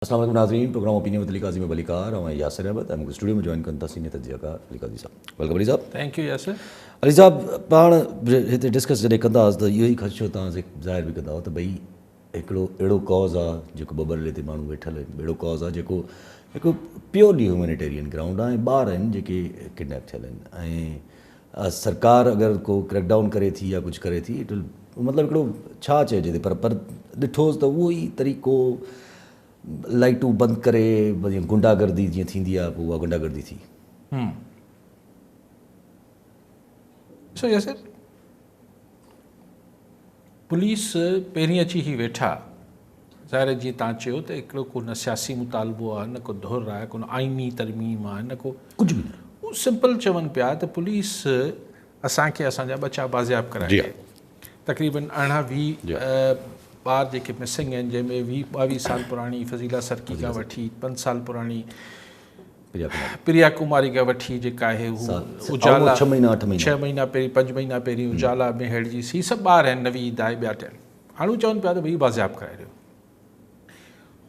अस्सलाम वालेकुम नाज़रीन, प्रोग्राम ओपिनियन विद अली काज़ी में बलिकार और यासिर अहमद मूंखे स्टूडियो में जॉइन कनि था सीनियर तजज़ियाकार अली काज़ी साहब। वेलकम अली साहब। Thank you Yasir. अली साहब, पाण हिते डिस्कस जॾहिं कंदासीं त इहो ई ख़दशो तव्हां ज़ाहिर बि कंदा त भई हिकिड़ो अहिड़ो कॉज़ आहे जेको बबरले ते माण्हू वेठल आहिनि, अहिड़ो कॉज़ आहे जेको हिकु प्योरली ह्यूमैनिटेरियन ग्राउंड आहे ऐं ॿार आहिनि जेके किडनैप थियल आहिनि ऐं सरकार अगरि को क्रैकडाउन करे थी या कुझु करे थी, इट विल मतिलबु हिकिड़ो छा चइजे पर ॾिठोसि त उहो ई तरीक़ो लाइटूं बंदि करे जीअं गुंडागर्दी जीअं थींदी आहे पोइ उहा गुंडागर्दी थी। ॾिसो यासिर, पुलिस पहिरीं अची ई वेठा, ज़ाहिर जीअं तव्हां चयो त हिकिड़ो को न सियासी मुतालबो आहे, न को धुर आहे, को आइनी तरमीम आहे, न को कुझु बि न। सिंपल चवनि पिया त पुलिस असांखे असांजा बचा बाज़ियाब कराए, तक़रीबन 18-20 ॿार जेके मिसिंग आहिनि, जंहिंमें 22 साल पुराणी फज़ीला सरकी खां वठी 5 साल पुराणी प्रिया कुमारी खां वठी जेका आहे हू उजाला 6 महीना पहिरीं 5 महीना पहिरीं उजाला में हेड़जी सी सभु ॿार आहिनि, नवी दाए ॿिया थियल। हाणे चवनि पिया त भई बाज़ियाब कराए ॾियो।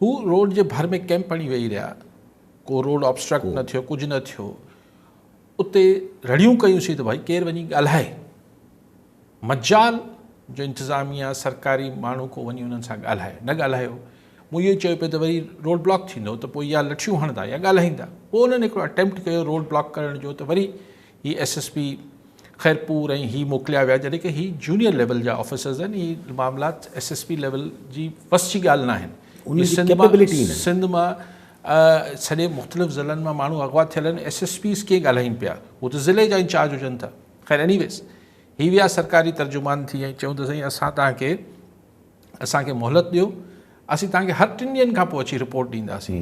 हू रोड जे भर में कैंप हणी वेही रहिया, को रोड ऑब्स्ट्रक्ट न थियो, कुझु न थियो। उते रड़ियूं कयूंसीं त भाई केरु वञी ॻाल्हाए। मजाल जो इंतिज़ामिया सरकारी माण्हू को वञी उन्हनि सां ॻाल्हाए, न ॻाल्हायो। मूं इहो चयो पियो त वरी रोड ब्लॉक थींदो त पोइ या लठियूं हणंदा या ॻाल्हाईंदा। पोइ उन्हनि हिकिड़ो अटैम्प्ट कयो रोड ब्लॉक करण जो, त वरी ही SSP ख़ैरपुर ऐं ही मोकिलिया विया, जॾहिं की ही जूनियर लेवल जा ऑफिसर्स आहिनि। ही मामलात SSP लेवल जी बस जी ॻाल्हि न आहिनि। सिंध मां सॼे मुख़्तलिफ़ ज़िलनि मां माण्हू अगवा थियल आहिनि, SSPs कीअं ॻाल्हाइनि पिया, हू त ज़िले जा इंचार्ज हुजनि था। ख़ैर एनीवेज़, ही विया सरकारी तर्जुमान थी ऐं चयूं त साईं असांखे मोहलत ॾियो, असीं तव्हांखे हर 3 ॾींहंनि खां पोइ अची रिपोर्ट ॾींदासीं।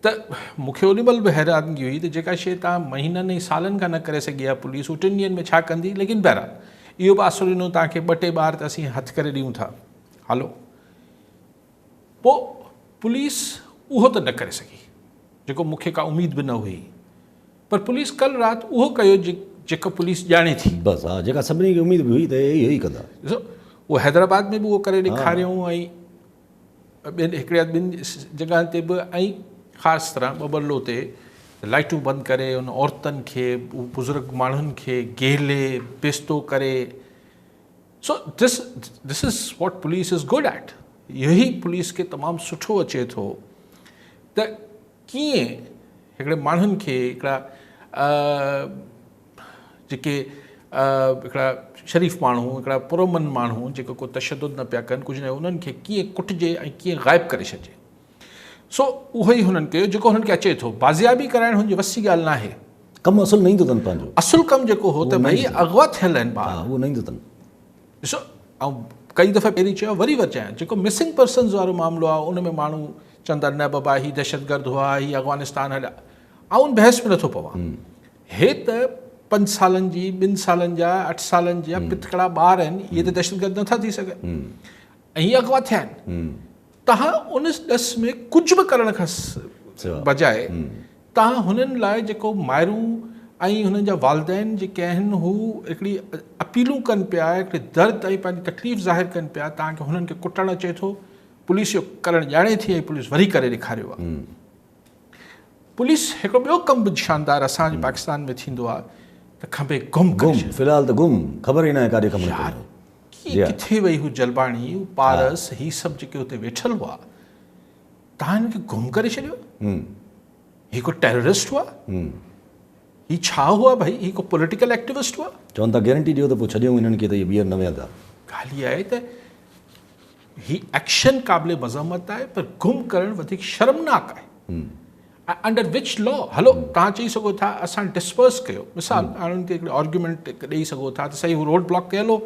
त मूंखे ओॾी महिल बि हैरानगी हुई त जेका शइ तव्हां महीननि ऐं सालनि खां न करे सघी आहे पुलिस, हू 3 ॾींहंनि में छा कंदी। लेकिन बहरहाल इहो बि आसरो ॾिनो तव्हांखे 2-3 ॿार त असीं हथु करे ॾियूं था, हलो। पोइ पुलिस उहो त न करे सघी जेको मूंखे का उमेद बि न हुई, पर पुलिस कल्ह राति उहो कयो जेको पुलिस ॼाणे थी। बसि हा, जेका सभिनी खे उमेद बि हुई त इहो ई कंदा। ॾिसो, उहो हैदराबाद में बि उहो करे ॾेखारियऊं ऐं ॿिनि जॻह ते बि, ऐं ख़ासि तरह बबरलो ते लाइटूं बंदि करे उन औरतुनि खे, बुज़ुर्ग माण्हुनि खे गेले बेस्तो करे। So this is what police is good at. इहो ई पुलिस खे तमामु सुठो अचे थो त कीअं हिकिड़े माण्हुनि खे, हिकिड़ा जेके हिकिड़ा शरीफ़ माण्हू, हिकिड़ा पुरमन माण्हू जेको को तशद्दुद न पिया कनि, कुझु न, उन्हनि खे कीअं कुटिजे ऐं कीअं ग़ाइबु करे छॾिजे। सो उहो ई हुननि कयो जेको हुननि खे अचे थो। बाज़ियाबी कराइण हुनजी वसी ॻाल्हि न आहे। कमु असुलु न ईंदो अथनि पंहिंजो। असुलु कमु जेको हो त भई अगवा थियल आहिनि ॿार, उहो न ईंदो अथनि। ॾिसो, ऐं कई दफ़ा पहिरीं चयो, वरी चयां, जेको मिसिंग पर्सन्स वारो मामिलो आहे उन में माण्हू चवंदा न बाबा ही दहशतगर्द हुआ, ही अफ़गानिस्तान हलिया, ऐं उन बहस में नथो पवां। हे त 5 सालनि जी, 2 सालनि जा, 8 सालनि जा पितकड़ा ॿार आहिनि, इहे त दहशतगर्द नथा थी सघनि ऐं हीअ अगवा थिया आहिनि। तव्हां उन ॾस में कुझु बि करण खां बजाए तव्हां हुननि लाइ जेको माइरूं ऐं हुननि जा वालदेन जेके आहिनि, हू हिकिड़ी अपीलूं कनि पिया, हिकिड़े दर्द ऐं पंहिंजी तकलीफ़ ज़ाहिर कनि पिया, तव्हांखे हुननि खे कुटणु अचे थो। पुलिस इहो करणु ॼाणे थी ऐं पुलिस वरी करे ॾेखारियो आहे। पुलिस हिकिड़ो ॿियो कमु बि शानदार असांजे पाकिस्तान में थींदो आहे त खंबे गुम फ़िलहाल त गुम, ख़बर ई न आहे काॾे ख़बर किथे वई हू जलबाणी, हू पारस, ही सभु जेके हुते वेठल हुआ, तव्हां हिन खे गुम करे छॾियो। ही को टेररिस्ट हुआ, ही छा हुआ भाई, ही को पॉलिटिकल एक्टिविस्ट हुआ। चवनि था गारंटी ॾियो त पोइ छॾियूं हिननि खे त इहे ॿीहर न वेंदा। ॻाल्हि इहा आहे त ही एक्शन क़ाबिल मज़म्मत आहे, पर गुम करणु वधीक शर्मनाक आहे। अंडर विच लॉ, हलो तव्हां चई सघो था असां डिस्पर्स कयो, मिसाल हाणे उनखे हिकिड़े आर्ग्यूमेंट ॾेई सघो था त सही हू रोड ब्लॉक कयल हो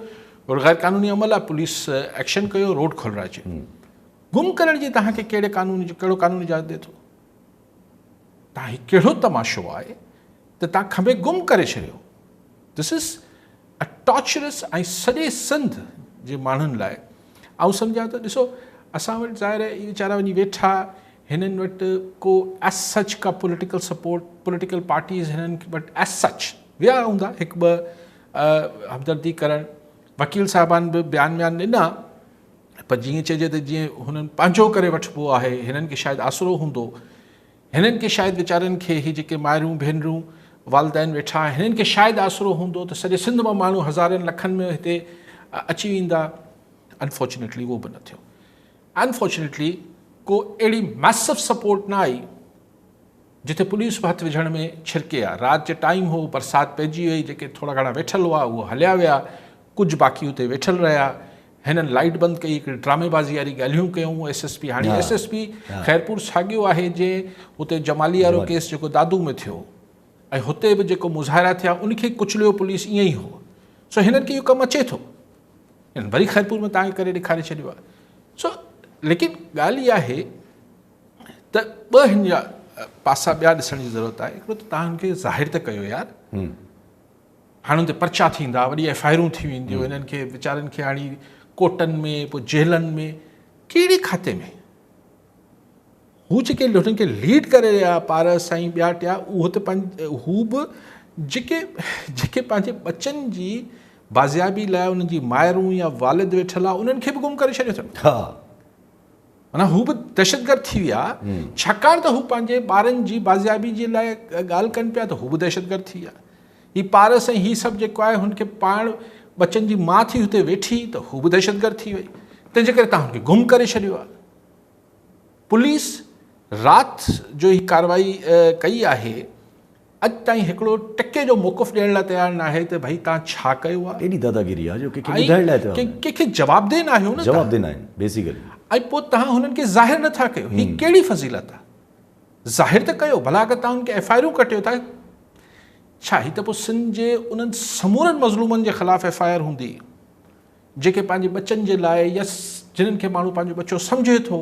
और गैर कानूनी अमल आहे, पुलिस एक्शन कयो, रोड खोलराइजे। गुम करण जी तव्हांखे कहिड़ो कानून इजाज़त ॾिए थो? तव्हां ही कहिड़ो तमाशो आहे त तव्हां खंबे गुम करे छॾियो। This is a torturers. ऐं सॼे सिंध जे माण्हुनि लाइ ऐं सम्झा त ॾिसो, असां वटि ज़ाहिर आहे इहे वीचारा वञी वेठा, हिननि वटि को एज सच का पॉलिटिकल सपोर्ट, पॉलिटिकल पार्टीज़ हिननि वटि एज सच विया हूंदा 1-2 हमदर्दी करणु। वकील साहिबान बि बयान ॾिना पर जीअं चइजे त जीअं हुननि पंहिंजो करे वठिबो आहे, हिननि खे शायदि आसिरो हूंदो, हिननि खे शायदि वीचारनि खे ही जेके माइरूं भेनरूं वालदेन वेठा हिननि खे शायदि आसिरो हूंदो त सॼे सिंध मां माण्हू हज़ारनि लखनि में हिते अची वेंदा। अनफॉर्चुनेटली उहो बि न थियो। अनफॉर्चुनेटली को अहिड़ी मैसिव सपोर्ट न आई जिथे पुलिस बि हथु विझण में छिरके आहे। राति जो टाइम हो, बरसाति पइजी वई, जेके थोरा घणा वेठल हुआ उहो हलिया विया, कुझु बाक़ी हुते वेठल रहिया। हिननि लाइट बंदि कई, हिकिड़ी ड्रामेबाज़ी वारी ॻाल्हियूं कयूं। SSP हाणे SSP ख़ैरपुर साॻियो आहे जे हुते जमाली वारो केस जेको दादू में थियो ऐं हुते बि जेको मुज़ाहिरा थिया उनखे कुचलियो पुलिस, ईअं ई हो। सो हिननि खे इहो कमु अचे थो, हिननि वरी ख़ैरपुर में तव्हांखे करे ॾेखारे छॾियो आहे। सो लेकिन ॻाल्हि इहा आहे त ॿ हिन जा पासा ॿिया ॾिसण जी ज़रूरत आहे। हिकिड़ो त तव्हां हुनखे ज़ाहिर त कयो यार, हाणे हुते पर्चा थींदा, वॾी FIRूं थी वेंदियूं, हिननि खे वीचारनि खे हाणे कोर्टनि में, पोइ जेलनि में, कहिड़े खाते में? हू जेके हुननि खे लीड करे रहिया पारस साईं ॿिया टिया, उहो त हू बि जेके पंहिंजे बचनि जी बाज़ियाबी लाइ उन्हनि जी माइरूं या वालिद वेठल आहे उन्हनि खे बि गुम करे छॾियो अथनि। माना हू बि दहशतगर्द थी विया, छाकाणि त हू पंहिंजे ॿारनि जी बाज़ियाबी जे लाइ ॻाल्हि कनि पिया, त हू बि दहशतगर्द थी विया। ही पारस ऐं हीअ सभु जेको आहे हुनखे पाण बचनि जी माउ थी हुते वेठी, त हू बि दहशतगर्द थी वई। तंहिंजे करे तव्हां हुनखे गुम करे छॾियो आहे। पुलिस राति जो ही कार्रवाई कई आहे, अॼु ताईं हिकिड़ो टके जो मौक़ुफ़ ॾियण लाइ तयारु न आहे त भई तव्हां छा कयो आहे। एॾी दादागिरी आहे जो कंहिंखे ॿुधाइण लाइ कंहिंखे जवाबदेह न आहियो न, जवाबदेह न आहिनि बेसिकली। ऐं पोइ तव्हां हुननि खे ज़ाहिर नथा कयो। हीअ कहिड़ी फज़ीलत आहे? ज़ाहिर त कयो, भला अगरि तव्हां हुनखे FIRूं कटियो था, छा ही त पोइ सिंध जे उन्हनि समूरनि मज़लूमनि जे ख़िलाफ़ु FIR हूंदी जेके पंहिंजे बचनि जे लाइ या जिन्हनि खे माण्हू पंहिंजो बच्चो सम्झे थो,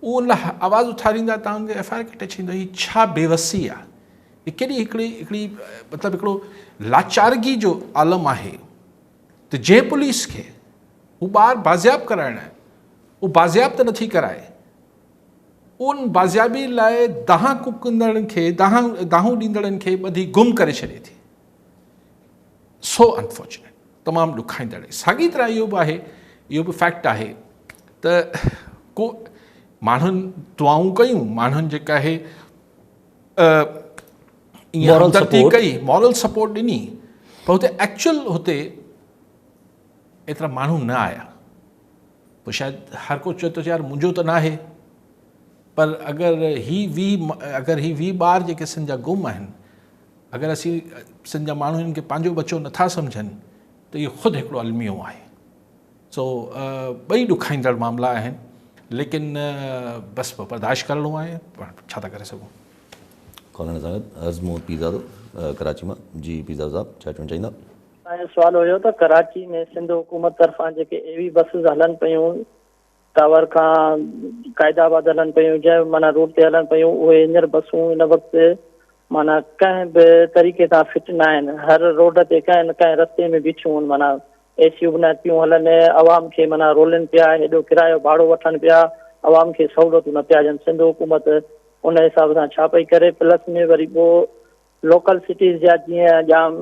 उहो उन लाइ आवाज़ु उथारींदा, तव्हां हुनखे FIR कटे छॾींदो। हीअ छा बेवसी आहे? हीअ केॾी हिकिड़ी मतिलबु हिकिड़ो लाचारगी जो आलम आहे त जंहिं पुलिस खे हू ॿार बाज़ियाब कराइणु आहे, उहो बाज़ियाब त नथी कराए, उन बाज़ियाबी लाइ दाहां कुकंदड़नि खे दाहूं ॾींदड़नि खे ॿधी गुम करे छॾे थी। सो अनफॉर्चुनेट, तमामु ॾुखाईंदड़। साॻी तरह इहो बि आहे, इहो बि फैक्ट आहे त को माण्हुनि दुआऊं कयूं, माण्हुनि जेका आहे ईअं हमदर्दी कई, मॉरल सपोर्ट ॾिनी, पर हुते एक्चुअल हुते एतिरा माण्हू न आया। पोइ शायदि हर को चए थो यार मुंहिंजो त न आहे, पर अगरि ही 20 ॿार जेके सिंध जा गुम आहिनि, अगरि असीं सिंध जा माण्हू हिननि खे पंहिंजो बच्चो नथा सम्झनि त इहो ख़ुदि हिकिड़ो अलमियो आहे। सो ॿई ॾुखाईंदड़ मामला आहिनि, लेकिन बसि बर्दाश्त करिणो आहे, छा था करे सघूं। कॉलर साहब अज़मो पीज़ादो कराची मां। जी पीज़ा साहब छा चवणु चाहींदा? तव्हांजो सुवाल हुयो त कराची में सिंध हुकूमत तरफ़ां जेके AV बसिस हलनि पियूं, टावर खां क़ाइदाबाद हलनि पियूं, जंहिं माना रूट ते हलनि पियूं, उहे हींअर बसूं हिन वक़्तु माना कंहिं बि तरीक़े सां फिट न आहिनि। हर रोड ते कंहिं न कंहिं रस्ते में बीठियूं आहिनि, माना ACयूं बि न पियूं हलनि, आवाम खे माना रोलनि पिया, हेॾो किरायो भाड़ो वठनि पिया, आवाम खे सहूलियतूं न पिया ॾियनि। सिंध हुकूमत उन हिसाब सां छा पई करे, प्लस में वरी पोइ लोकल सिटीज़ जा जीअं जाम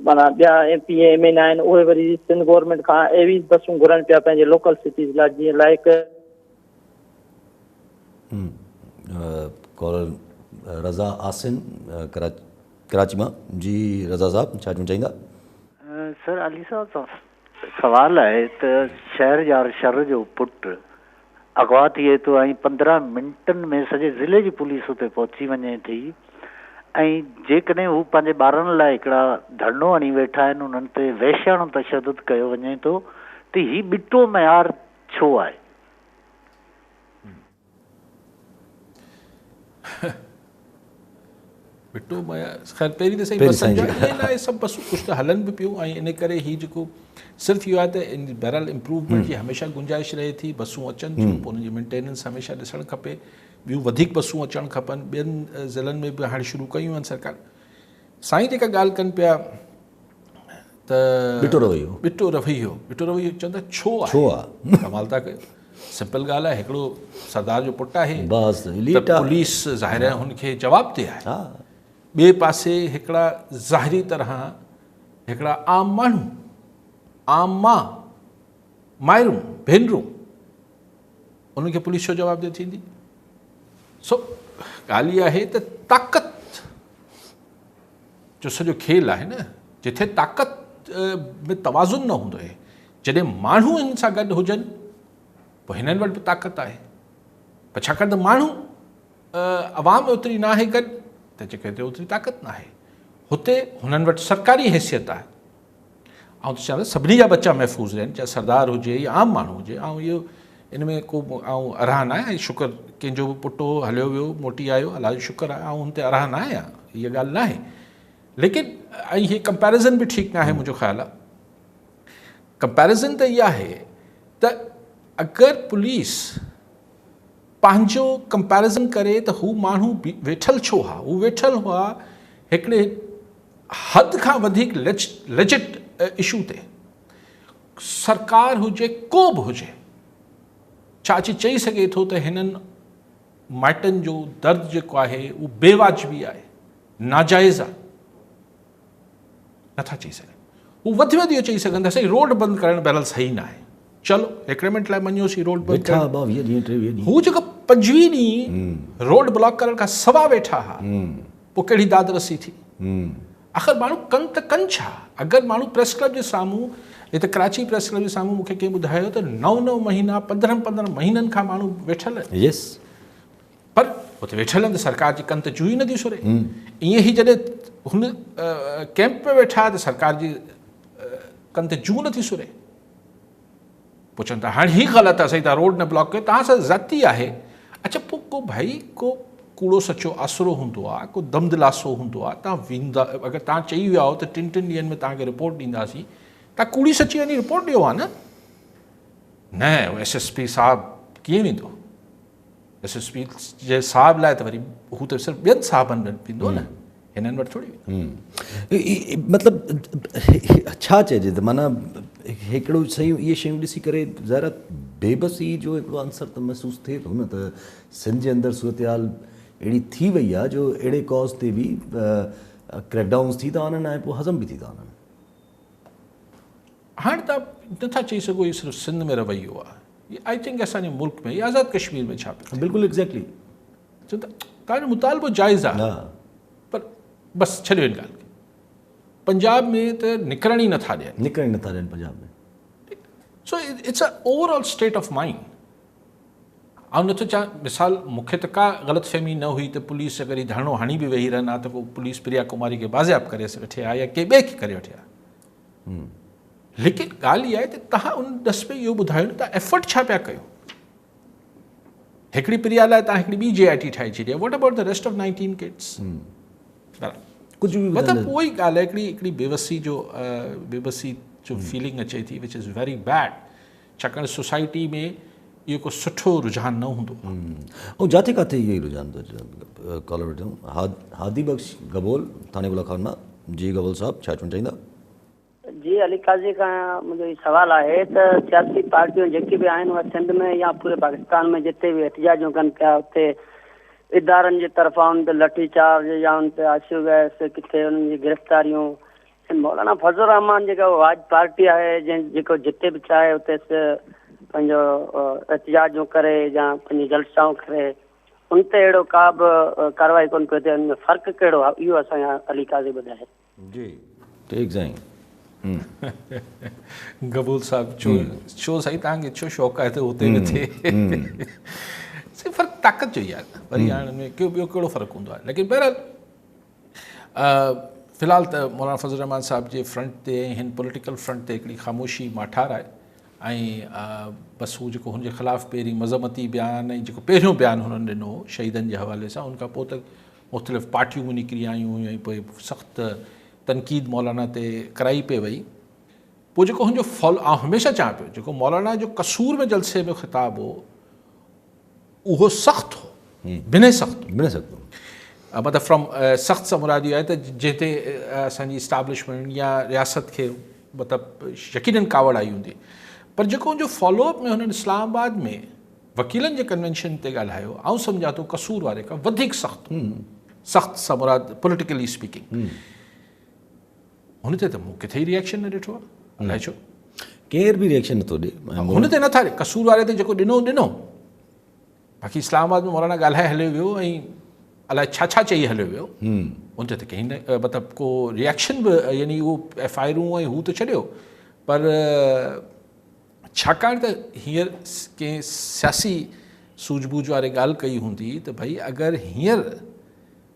माना ॿिया MP MN आहिनि, उहे वरी सिंध गवर्नमेंट खां AV बसूं घुरनि पिया पंहिंजे लोकल सिटीज़ लाइ, जीअं लाइक कॉलर रज़ा आसिन कराची मां। जी रज़ा साहब छा चवणु चाहींदा? सर अली साहब सवाल आहे त शहर शर जो पुटु अगवा थिए थो ऐं 15 मिंटनि में सॼे ज़िले जी पुलिस उते पहुची वञे थी, ऐं जेकॾहिं हू पंहिंजे ॿारनि लाइ हिकिड़ा धरनो हणी वेठा आहिनि, उन्हनि ते वहशियाणो तशदुद कयो वञे थो, त हीउ ॿिटो मयार छो आहे? बिटो ख़ैर पहिरीं त सही बसनि जा ईअं न आहे, सभु बसूं कुझु त हलनि बि पियूं, ऐं इन करे हीउ जेको सिर्फ़ु इहो आहे त इन बहरहाल इम्प्रूवमेंट जी हमेशह गुंजाइश रहे थी। बसूं अचनि थियूं, पोइ उनजी मेंटेनेंस हमेशह ॾिसणु खपे, ॿियूं वधीक बसूं अचणु खपनि। ॿियनि ज़िलनि में बि हाणे शुरू कयूं आहिनि सरकार। साईं जेका ॻाल्हि कनि पिया त बिटो रवैयो चवंदा छो आहे? कमाल था कयो। सिंपल ॻाल्हि आहे, हिकिड़ो सरदार जो पुटु आहे, पुलिस ज़ाहिर आहे हुनखे जवाबदेह आहे। ॿिए पासे हिकिड़ा ज़ाहिरी तरह हिकिड़ा आम माण्हू, आम मां, माइरूं भेनरूं, उनखे पुलिस छो जवाबदेह थींदी? सो ॻाल्हि इहा आहे त ताक़त जो सॼो खेल आहे न, जिथे ताक़त में तवाज़ुन न हूंदो आहे, जॾहिं माण्हू हिन सां गॾु हुजनि पोइ हिननि वटि बि ताक़त आहे। पर छाकाणि त माण्हू अवाम ओतिरी न आहे गॾु त जेके हिते ओतिरी ताक़त न आहे। हुते हुननि वटि सरकारी हैसियत आहे। ऐं चवां सभिनी जा बच्चा महफ़ूज़ रहनि, चाहे सरदार हुजे या आम माण्हू हुजे। ऐं इहो इन में को अरहा न आहे, शुक्र कंहिंजो बि पुटु हलियो वियो मोटी आयो, अलाह जो शुक्र आहे, ऐं हुन ते अरहा न आहे, इहा ॻाल्हि न आहे। लेकिन ऐं हीअ कंपैरिज़न बि ठीकु न आहे, मुंहिंजो ख़्यालु आहे। कंपैरिज़न त इहा आहे त अगरि पुलिस पंहिंजो कंपैरिज़न करे त हू माण्हू वेठल छो हुआ, हू वेठल हुआ हिकिड़े हद खां वधीक लेजिट इशू ते। सरकार हुजे को बि हुजे, छा अची चई सघे थो त हिननि माइटनि जो दर्द जेको आहे उहो बेवाजिबी आहे, नाजाइज़ आहे? नथा चई सघनि। हू वधि में वधि इहो चई सघनि था साईं रोड बंदि करणु बहरहाल सही न आहे, चलो हिकिड़े मिंट लाइ मञोसीं रोड बंदि करणु। हू जेको 25 ॾींहं रोड ब्लॉक करण खां सवा वेठा हुआ, पोइ कहिड़ी दाद रसी थी? आख़िर माण्हू कनि त कनि छा? अगरि माण्हू प्रेस क्लब जे साम्हूं, हिते कराची प्रेस क्लब जे साम्हूं मूंखे कंहिं ॿुधायो त 9 महीना 15 महीननि खां माण्हू वेठल आहिनि। पर हुते वेठल आहिनि त सरकार जी कनि त चूई नथी सुरे। ईअं ई जॾहिं हुन कैंप में वेठा त सरकार जी कनि त जूं नथी सुरे। पोइ चवनि था हाणे ही ग़लति आहे साईं, तव्हां रोड न ब्लॉक कयो, तव्हां सां ज़ाती आहे। अच्छा पोइ को भाई को कूड़ो सचो आसरो हूंदो आहे, को दम दिलासो हूंदो आहे, तव्हां वेंदा, अगरि तव्हां चई विया हो त 3 ॾींहंनि में तव्हांखे रिपोर्ट ॾींदासीं, तव्हां कूड़ी सची वञी रिपोर्ट ॾियो आहे न SSP साहिबु कीअं वेंदो? SSP जे साहिब लाइ त वरी हू त सिर्फ़ु ॿियनि साहिबनि वटि वेंदो न, हिननि वटि थोरी। मतिलबु छा चइजे त माना हिकिड़ो शयूं इहे शयूं ॾिसी करे ज़ाहिर बेबसी जो हिकिड़ो अंसर त महसूसु थिए थो न, त सिंध जे अंदरि सूरत हाल अहिड़ी थी वई आहे जो अहिड़े कॉज़ ते बि क्रैकडाउन्स थी था वञनि ऐं पोइ हज़म बि थी था वञनि। हाणे तव्हां नथा चई सघो इहो सिर्फ़ु सिंध में रवैयो आहे, आई थिंक असांजे मुल्क में, आज़ाद कश्मीर में छा पियो? बिल्कुलु एग्ज़ैक्टली। छो त तव्हांजो मुतालबो जाइज़ आहे, पर बसि छॾियो हिन ॻाल्हि खे। पंजाब में त निकिरण ई नथा ॾियनि, पंजाब में। So it's a overall state of mind. ऐं नथो चवां, मिसाल मूंखे त का ग़लतफ़हमी न हुई त पुलिस अगरि ही धरणो हणी बि वेही रहनि हा त पोइ पुलिस प्रिया कुमारी खे बाज़ियाब करे वठे हा या कंहिं ॿिए खे करे वठे हा। लेकिन ॻाल्हि इहा आहे त तव्हां उन ॾस में इहो ॿुधायो न, तव्हां एफर्ट छा पिया कयो? हिकिड़ी प्रिया लाइ तव्हां हिकिड़ी ॿी JIT ठाहे छॾी, what about the rest of 19 kids? कुझु बि मतिलबु उहो ई ॻाल्हि आहे, हिकिड़ी बेबसी जो फीलिंग अचे थी, विच इज़ वेरी बैड। छाकाणि सोसाइटी में इहो को सुठो रुझान न हूंदो। ऐं जिथे किथे इहो ई रुझान थो कॉलर वठूं। हादी बख़्श गबोल थाणे गुला खान मां। जी गबोल साहब, छा चवणु चाहींदा? जी अली काज़ी खां मुंहिंजो इहो सुवालु आहे त सियासी पार्टियूं जेके बि आहिनि उहे सिंध में या पूरे पाकिस्तान में जिते बि एहतिजाजूं कनि पिया, उते इदारनि जे तरफ़ां उन ते लठी चार्ज या उन ते आसियो गैस, किथे उन्हनि जी गिरफ़्तारियूं। मौलाना फज़लुर रहमान जेका वाज पार्टी आहे, जेको जिते बि चाहे उते पंहिंजो एहतिजाजूं करे या पंहिंजी जलसाऊं करे, उन ते अहिड़ो का बि कार्रवाई कोन पियो थिए। उन में फ़र्क़ु कहिड़ो आहे, इहो असांजा अली काज़ी ॿुधाए। जी ठीक साईं। गबूल साहब छो साईं तव्हांखे छो शौक़ु आहे त हुते बि थिए? फ़र्क़ु ताक़त जो ई आहे, वरी हाणे में ॿियो कहिड़ो फ़र्क़ु हूंदो आहे। लेकिन बहरहाल फ़िलहाल त मौलाना फज़लुर रहमान साहब जे फ्रंट ते, हिन पॉलिटिकल फ्रंट ते हिकिड़ी ख़ामोशी माठार आहे। ऐं बसि हू जेको हुनजे ख़िलाफ़ु पहिरीं मज़मती बयानु ऐं जेको पहिरियों बयानु हुननि ॾिनो शहीदनि जे हवाले सां, उनखां पोइ त मुख़्तलिफ़ पार्टियूं बि निकिरी आयूं ऐं पोइ सख़्तु तनक़ीद मौलाना ते कराई पई वई। पोइ जेको हुनजो आउं हमेशह चवां पियो, जेको मौलाना जो कसूर में जलसे में ख़िताब हो उहो सख़्तु हो, बिना सख़्तु मतिलबु फ्रॉम सख़्तु सां मुराद इहो आहे त जिते असांजी इस्टाब्लिशमेंट या रियासत खे मतिलबु यकीनन कावड़ आई हूंदी। पर जेको हुनजो फॉलोअप में हुननि इस्लामाबाद में वकीलनि जे कन्वेंशन ते ॻाल्हायो, आउं सम्झां थो कसूर वारे खां वधीक सख़्तु सां मुराद पॉलिटिकली स्पीकिंग, हुन ते त मूं किथे ई रिएक्शन न ॾिठो आहे। अलाए छो केर बि रिएक्शन नथो ॾे हुन ते नथा ॾे, कसूर वारे ते जेको ॾिनो बाक़ी इस्लामाबाद में मौलाना ॻाल्हाए हलियो वियो ऐं अलाए छा छा चई हलियो वियो, उन ते कहीं न मतिलबु को रिएक्शन बि, यानी उहो FIR ऐं हू त छॾियो, पर छाकाणि त हींअर कंहिं सियासी सूझबूझ वारे ॻाल्हि कई हूंदी त भई अगरि हींअर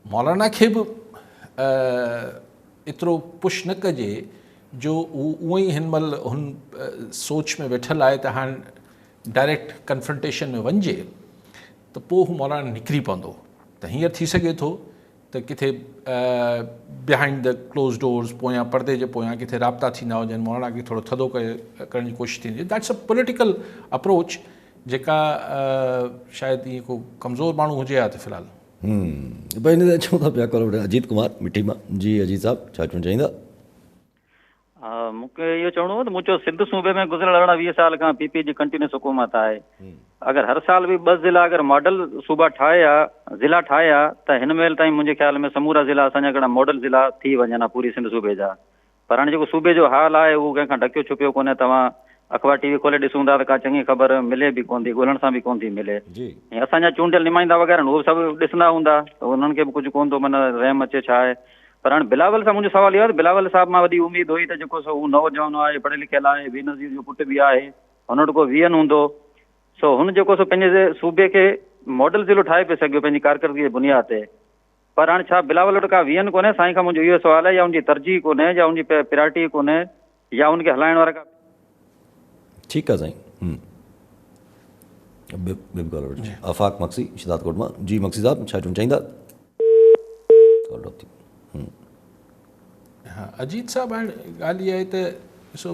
मौलाना खे बि एतिरो पुश न कजे जो उहो ई हिन महिल हुन सोच में वेठल आहे त हाणे डायरेक्ट कन्फ्रंटेशन में वञिजे, त पोइ हू मौलाना निकिरी पवंदो। त हींअर थी सघे थो त किथे बिहाइंड द क्लोज़ डोर्स, पोयां पर्दे जे पोयां किथे राब्ता थींदा हुजनि, मौलाना खे थोरो थधो करण जी कोशिशि थींदी। दैट्स अ पॉलिटिकल अप्रोच जेका शायदि ईअं को कमज़ोर माण्हू हुजे हा त फ़िलहालु। भाई हिन ते अचूं था पिया कॉल अजीत कुमार मिठी मां। जी अजीत साहब छा चवणु चाहींदा? मूंखे इहो चवणो हो त मुंहिंजो सिंध सूबे में गुज़िरियल 20 साल खां PP जी कंटिन्यूस हुकूमत आहे। अगरि हर साल बि 2 ज़िला अगरि मॉडल सूबा ठाहिया, ज़िला ठाहिया, त हिन महिल ताईं मुंहिंजे ख़्याल में समूरा ज़िला असांजा हिकिड़ा मॉडल ज़िला थी वञनि हा पूरी सिंध सूबे जा। पर हाणे जेको सूबे जो हाल आहे उहो कंहिंखां ढकियो छुपियो कोन्हे। तव्हां अख़बार TV खोले ॾिसूं था त का चङी ख़बर मिले बि कोन थी, ॻोल्हण सां बि कोन थी मिले। ऐं असांजा चूंडियल नुमाइंदा वग़ैरह उहे सभु ॾिसंदा हूंदा त उन्हनि खे बि कुझु कोन थो माना रहम अचे छा आहे। पर हाणे बिलावल सां मुंहिंजो सवाल इहो आहे त बिलावल साहिब मां वॾी उमेदु हुई त जेको सो हू नौजवान आहे, पढ़ियल लिखियल आहे, बेनज़ीर जो पुटु बि आहे, हुन वटि को वियन हूंदो, सो हुन जेको सो पंहिंजे सूबे खे मॉडल ज़िलो ठाहे पियो सघियो पंहिंजी कारकर्दगी जे बुनियाद ते। पर हाणे छा बिलावल वटि का वियन कोन्हे? साईं खां मुंहिंजो इहो सुवालु आहे, या उनजी तरजीह कोन्हे, या उनजी प्रायोरिटी कोन्हे, या उनखे हलाइण वारा का? ठीकु आहे साईं। आफ़ाक़ मक्सी शिदातकोट मां। जी मक्सी साहब छा चवणु चाहींदा? हा अजीत साहब, हाणे ॻाल्हि इहा आहे त ॾिसो,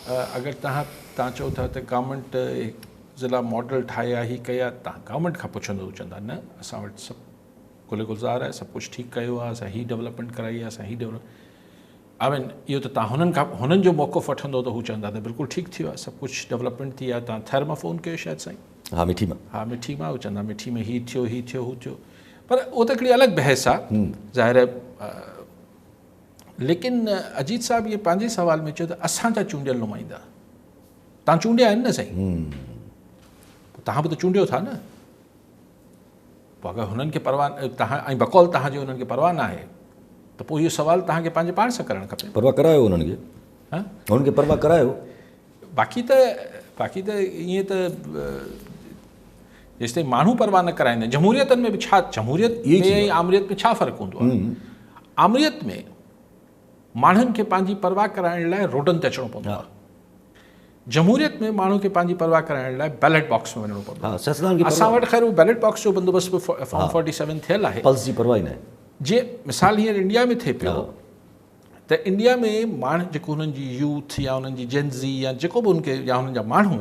अगरि तव्हां चओ था त गवर्नमेंट ज़िला मॉडल ठाहिया ही कया, तव्हां गवर्नमेंट खां पुछंदो चवंदा न असां वटि सभु गुल गुज़ार आहे, सभु कुझु ठीकु कयो आहे, असां हीअ डेवलपमेंट कराई आहे, असां हीअ डेवलप इहो त तव्हां हुननि जो मौक़िफ़ वठंदो त हू चवंदा त बिल्कुलु ठीकु थियो आहे, सभु कुझु डेवलपमेंट थी आहे। तव्हां थर मां फ़ोन कयो शायदि साईं? हा मिठी मां। हा मिठी मां, हू चवंदा मिठी में हीअ थियो, हीअ थियो, हू थियो। पर उहो त हिकिड़ी अलॻि बहस आहे ज़ाहिर आहे। लेकिन अजीत साहब इहे पंहिंजे सवाल में चयो त असांजा चूंडियल नुमाइंदा, तव्हां चूंडिया आहिनि न साईं, तव्हां बि त चूंडियो था न। पोइ अगरि हुननि खे परवाह तव्हां ऐं बकौल तव्हांजे हुननि खे परवाह न आहे त पोइ इहो सवाल तव्हांखे पंहिंजे पाण सां करणु खपे। परवाह करायो हुननि खे, हुननि खे परवाह करायो। बाक़ी त ईअं त जेसिताईं माण्हू परवाह न कराईंदा। जमहूरियतनि में बि छा, जमहूरियत में ऐं आमरियत में छा फ़र्क़ु हूंदो आहे? आमरियत में माण्हुनि खे पंहिंजी परवाह कराइण लाइ रोडनि ते अचिणो पवंदो आहे। जमहूरियत में माण्हू खे पंहिंजी परवाह कराइण लाइ बैलेट बॉक्स में वञिणो पवंदो आहे। असां वटि ख़ैर उहो बैलेट बॉक्स जो बंदोबस्त बि फॉर्म 47 थियल आहे। पल्स जी परवाह ई न आहे। जीअं मिसाल हींअर इंडिया में थिए पियो त इंडिया में माण्हू जेको हुननि जी यूथ या हुननि जी जेनज़ी या जेको बि उनखे या हुननि जा माण्हू,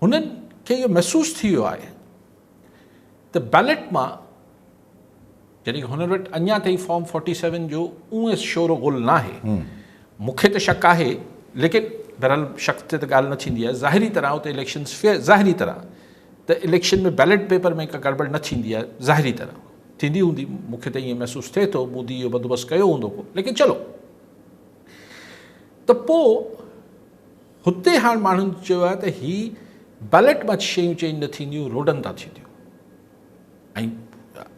हुननि खे इहो महसूसु थी वियो आहे त बैलेट मां जॾहिं हुननि वटि अञा ताईं फॉर्म 47 जो उहो शोरो गोल न आहे। मूंखे त शक आहे, लेकिन बहरहाल शक ते त ॻाल्हि न थींदी आहे। ज़ाहिरी तरह उते इलेक्शन्स फेयर, ज़ाहिरी तरह त इलेक्शन में बैलेट पेपर में का गड़बड़ न थींदी आहे, ज़ाहिरी तरह थींदी हूंदी। मूंखे त ईअं महसूसु थिए थो, मोदी इहो बंदोबस्तु कयो हूंदो को। लेकिन चलो, त पोइ हुते हाणे माण्हुनि चयो आहे त हीअ बैलेट मां शयूं चेंज न थींदियूं, रोडनि तां थींदियूं। ऐं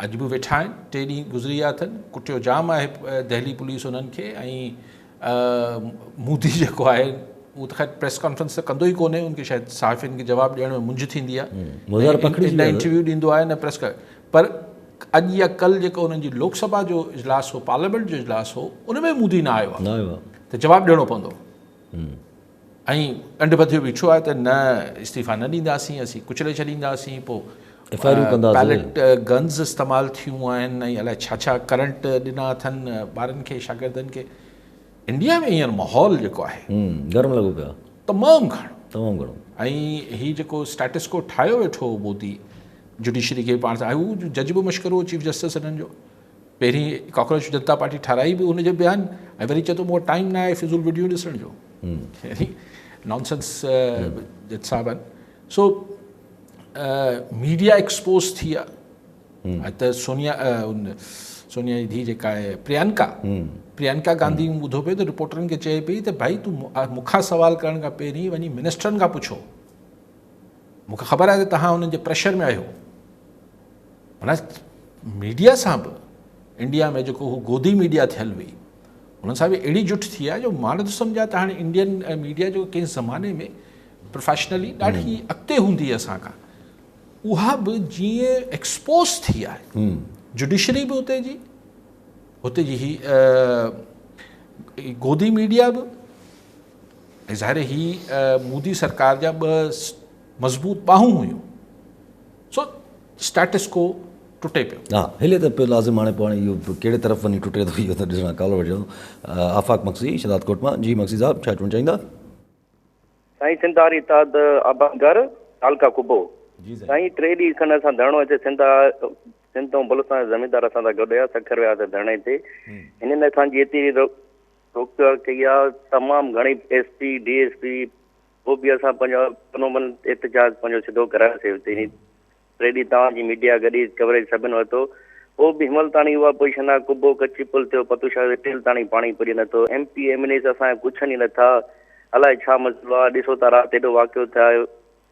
अॼु बि वेठा आहिनि, 3 ॾींहं गुज़री विया अथनि, कुटियो जाम आहे दिल्ली पुलिस हुननि खे। ऐं मोदी जेको आहे उहो त ख़ैर प्रेस कॉन्फ्रेंस त कंदो ई कोन्हे, उनखे शायदि सहाफ़ियुनि खे जवाबु ॾियण में मुंझ थींदी आहे, न इंटरव्यू ॾींदो आहे न प्रेस कर। पर अॼु या कल्ह जेको हुननि जी लोकसभा जो इजलास हो, पार्लियामेंट जो इजलास हो, उन में मोदी न आयो आहे त जवाबु ॾियणो पवंदो। ऐं ॾंड बधियो बीठो आहे त न इस्तीफ़ा न ॾींदासीं, असीं कुचले छॾींदासीं। पोइ बैलेट गन्स इस्तेमालु थियूं आहिनि ऐं अलाए छा छा करंट ॾिना अथनि ॿारनि खे, शागिर्दनि खे। इंडिया में हींअर माहौल जेको आहे गरम लॻो पियो आहे, तमामु घणो। ऐं हीअ जेको स्टेटस को ठाहियो वेठो मोदी जुडिशरी खे पाण सां, हू जज बि मश्करो चीफ जस्टिस हिननि जो। पहिरीं कॉकरोच जनता पार्टी ठाराई बि हुनजे बयानु, ऐं वरी चए थो मूं वटि टाइम न आहे फिज़ूल वीडियो ॾिसण जो। नॉनसेंस साहब आहिनि। सो मीडिया एक्सपोज थी आहे। त सोनिया जी धीउ जेका आहे प्रियंका गांधी ॿुधो पियो त रिपोर्टरनि खे चए पई त भाई तूं मूंखां सवाल करण खां पहिरीं वञी मिनिस्टरनि खां पुछो मूंखे ख़बर आहे त तव्हां उन्हनि जे प्रेशर में आहियो, माना मीडिया सां बि इंडिया में जेको हू गोदी मीडिया थियल हुई उन्हनि सां बि अहिड़ी जुठ थी आहे जो मां नथो सम्झां त हाणे इंडियन मीडिया जो कंहिं ज़माने में प्रोफेशनली ॾाढी अॻिते हूंदी असां खां, उहा बि जीअं एक्सपोज थी आहे। जुडिशरी बि हुते जी ही गोदी मीडिया बि, ऐं ज़ाहिर ही मोदी सरकार जा ॿ मज़बूत ॿाहूं हुयूं। सो स्टेटस को टुटे पियो। हा, हिले त पियो लाज़िम, हाणे पाण इहो कहिड़े तरफ़ वञी टुटे थो इहो त ॾिसणु कालो वठो। आफ़ाक़ मक्सी शहदाद कोट मां। जी मक्सी साहब, छा चवणु चाहींदा? साईं सिंधारी ताद आबागर तालका कुबो। जी साईं 3 ॾींहं खनि असां धरणो हिते सिंध ऐं बलूचिस्तान जा ज़मीनदार असां सां गॾु हुया, सखर वियासीं धरणे ते। हिन में असांजी एतिरी रोक कई आहे, तमामु घणी SP DSP पोइ बि असां पंहिंजो कानून एहतजाज पंहिंजो सिधो करायोसीं हुते। 3 ॾींहं तव्हांजी मीडिया गॾी कवरेज सभिनि वरितो, पोइ बि हिमल ताणी उहा पोजीशन आहे। कुबो कच्ची पुल थियो, पतूशाह टेल ताणी पाणी पुॼे नथो। MP MNAs असांजा पुछनि ई नथा, अलाए छा मसइलो आहे। ॾिसो था राति एॾो वाक़ियो थियो आहे,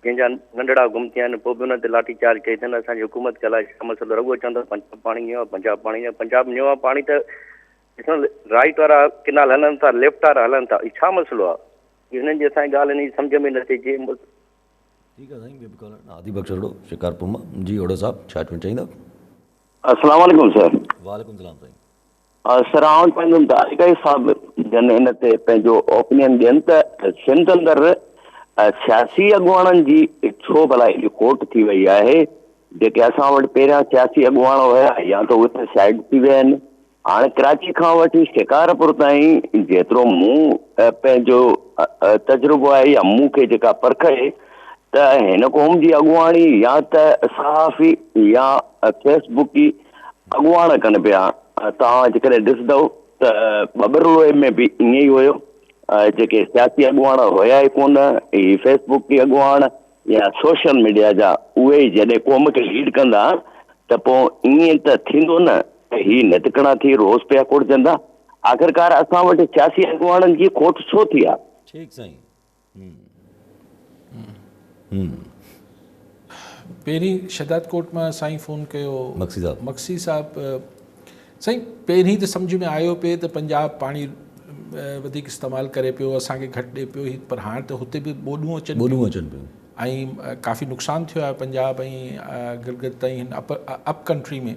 जंहिंजा नंढड़ा गुम थिया आहिनि, पोइ बि हुन ते लाठी चार्ज कई अथनि। असांजी हुकूमत खे अलाए छा मसइलो, रुॻो चवंदो पंजाब पाणी ॾियो आहे, पंजाब पाणी ॾियो। पंजाब ॾियो आहे पाणी त ॾिसो राइट वारा किनाल हलनि था, लेफ्ट वारा हलनि था, छा मसइलो आहे? हिननि जी असांजी ॻाल्हि हिन सम्झ में नथी अचे। ठीकु आहे साईं, ॿियो बि कॉलर आदि बख़्श ओड़ो शिकारपुर मां। जी ओड़ो साहब, छा चवणु चाहींदा? अस्सलाम वालेकुम सर। वालेकुम सलाम साईं। सर आउं पंहिंजो तारिकाई साहब जन हिन ते पंहिंजो ओपिनियन ॾियनि त सिंध अंदरि सियासी अॻुवाणनि जी छो भला हेॾी खोट थी वई आहे। जेके असां वटि पहिरियां सियासी अॻुवाण हुया या त उहे त साइड थी विया आहिनि। हाणे कराची खां वठी शिकारपुर ताईं जेतिरो मूं पंहिंजो तजुर्बो आहे या मूंखे जेका परख आहे त हिन क़ौम जी अॻुवाणी या त सहाफ़ी या फेसबुकी अॻुवाण कनि पिया। तव्हां जेकॾहिं ॾिसंदव त बबरलोए में बि ईअं ई हुयो, जेके सियासी अॻुवाण हुया ई कोन, ही फेसबुकी अॻुवाण या सोशल मीडिया जा उहे ई जॾहिं क़ौम खे लीड कंदा त पोइ ईअं त थींदो न त ही नितकणा थी रोज़ पिया कुड़जंदा। आख़िरकार असां वटि सियासी अॻुवाणनि जी खोट छो थी आहे? ठीकु साईं। पहिरीं शहदाद कोट मां साईं फ़ोन कयो मक्सी साहब। साईं पहिरीं त सम्झ में आयो पिए त पंजाब पाणी वधीक इस्तेमालु करे पियो, असांखे घटि ॾिए पियो, पर हाणे त हुते बि ॿोॾूं अचनि पियूं ऐं काफ़ी नुक़सानु थियो आहे पंजाब ऐं गिलगित ताईं हिन अप कंट्री में।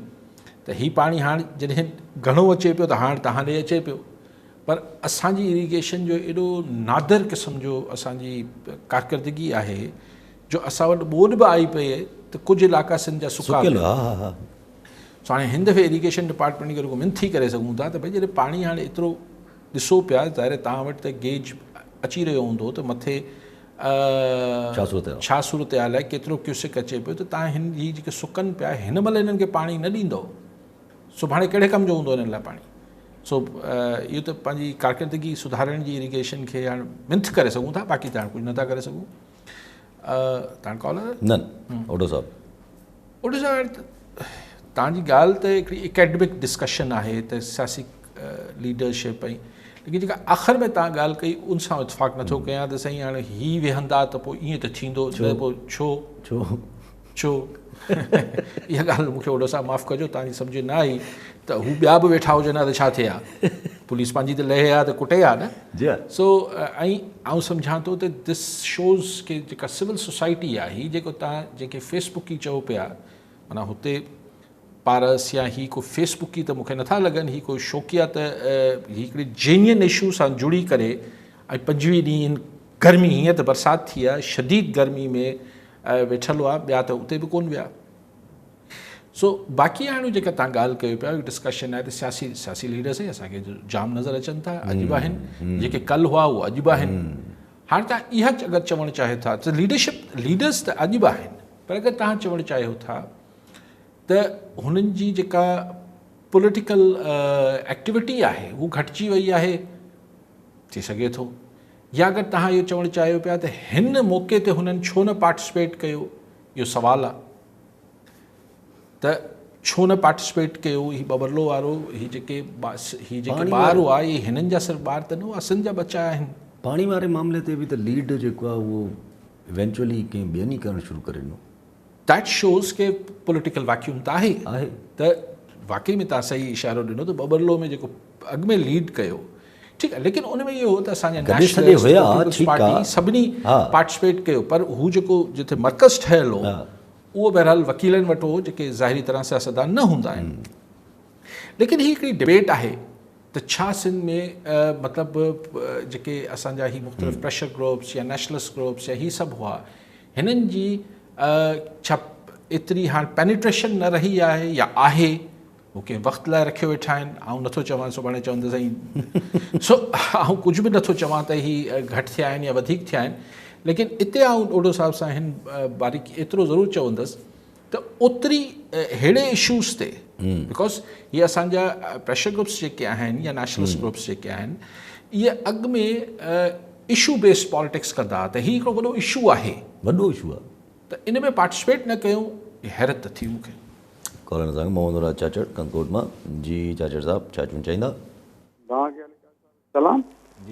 त हीउ पाणी हाणे जॾहिं घणो अचे पियो त हाणे तव्हां ॾे अचे पियो, पर असांजी इरीगेशन जो एॾो नादर क़िस्म जो असांजी कारकर्दगी आहे जो असां वटि ॿोॾ बि आई पई आहे त कुझु इलाइक़ा सिंध जा सुका पिया। सो हाणे हिन दफ़े इरीगेशन डिपार्टमेंट खे रुॻो मिनथी करे सघूं था त भई जॾहिं पाणी हाणे एतिरो ॾिसो पिया, ज़ाहिर तव्हां वटि त गेज अची रहियो हूंदो त मथे छा सूरत हाल आहे, केतिरो क्यूसिक अचे पियो, त तव्हां हिन जी जेके सुकनि पिया हिन महिल हिननि खे पाणी न ॾींदो, सुभाणे कहिड़े कम जो हूंदो हिननि लाइ पाणी। सो इहो त पंहिंजी कारकर्दगी सुधारण जी इरीगेशन खे हाणे मिंथ करे सघूं था, बाक़ी त हाणे कुझु नथा करे सघूं। तव्हां कॉलर न ओडो साहब तव्हांजी ॻाल्हि त हिकिड़ी एकेडमिक डिस्कशन आहे त सियासी लीडरशिप ऐं, लेकिन जेका आख़िर में तव्हां ॻाल्हि कई उन सां इतफ़ाक़ नथो कयां त साईं हाणे हीअ वेहंदा त पोइ ईअं त थींदो, पोइ छो इहा ॻाल्हि मूंखे ओॾो सां माफ़ु कजो, तव्हांजी सम्झ न आई त हू ॿिया बि वेठा हुजनि हा त छा थिए हा, पुलिस पंहिंजी त लहे हा त कुटे हा न। सो ऐं आउं सम्झां थो त दिस शोज़ के जेका सिविल सोसाइटी आहे, हीअ जेको तव्हां जेके फेसबुकी चओ पिया, माना हुते पारस या ही को फेसबुकी त मूंखे नथा लॻनि, ही कोई शौक़िया त ही हिकिड़ी जेन्युइन इशू सां जुड़ी करे ऐं 25 ॾींहं गर्मी, हीअं त बरसाति थी आहे, शदीद गर्मी में वेठल हुआ, ॿिया त उते बि कोन विया। सो बाक़ी हाणे जेका तव्हां ॻाल्हि कयो पिया डिस्कशन आहे त सियासी लीडर्स ई असांखे जाम नज़र अचनि था, अॼु बि आहिनि, जेके कल्ह हुआ उहे अॼु बि आहिनि। हाणे तव्हां इहा अगरि चवणु चाहियो था त लीडर्स त अॼु बि आहिनि, पर अगरि तव्हां चवणु चाहियो था त हुननि जी जेका पॉलिटिकल एक्टिविटी आहे हू घटिजी वई आहे, थी सघे थो, या अगरि तव्हां इहो चवणु चाहियो पिया त हिन मौक़े ते हुननि छो न पार्टिसिपेट कयो, इहो सुवालु आहे त छो न पार्टिसिपेट कयो। ही बबरलो वारो ही जेके ॿार हुआ, इहे हिननि जा सिर्फ़ु ॿार त न हुआ, सिंध जा बच्चा आहिनि। पाणी वारे मामले ते बि त लीड जेको आहे उहो इवेंचुअली कंहिं ॿियनि ई करणु शुरू करे ॾिनो। दैट शोज़ के पॉलिटिकल वैक्यूम त आहे आहे त वाकई में तव्हां सही इशारो ॾिनो त बबरलो में जेको अॻु में लीड कयो ठीकु आहे, लेकिन उन में इहो हो त असांजा गॾे सॼे हुया, ठीकु आहे। पार्टी सभिनी हा। पार्टिसिपेट कयो, पर हू जेको जिथे मर्कज़ ठहियल हो उहो बहरहाल वकीलनि वटि हो जेके ज़ाहिरी तरह सियासतदान न हूंदा आहिनि। लेकिन ही हिकिड़ी डिबेट आहे त छा सिंध में मतिलबु जेके असांजा ही मुख़्तलिफ़ प्रेशर ग्रुप्स या नेशनलिस्ट ग्रुप्स या ही सभु हुआ, हिननि जी छा एतिरी हाणे पेनिट्रेशन न रही आहे या आहे, हू कंहिं वक़्त लाइ रखियो वेठा आहिनि। आउं नथो चवां सुभाणे चवंदुसि साईं सो आउं कुझु बि नथो चवां त ही घटि थिया आहिनि या वधीक थिया आहिनि, लेकिन इते आउं ॾोडो साहिब सां हिन बारीकी एतिरो ज़रूरु चवंदुसि त ओतिरी अहिड़े इशूज़ ते बिकॉज इहे असांजा प्रेशर ग्रुप्स जेके आहिनि या नेशनलिस्ट ग्रुप्स जेके आहिनि, इहे अॻु में इशू बेस्ड पॉलिटिक्स कंदा त हीउ हिकिड़ो वॾो इशू आहे, वॾो इशू आहे, त इन में पार्टिसिपेट न कयूं, हैरत त थी मूंखे। कॉलर सां मोहम्मद राज चाचड़ कंकोट मां। जी चाचड़ साहब छा चवणु चाहींदा? सलाम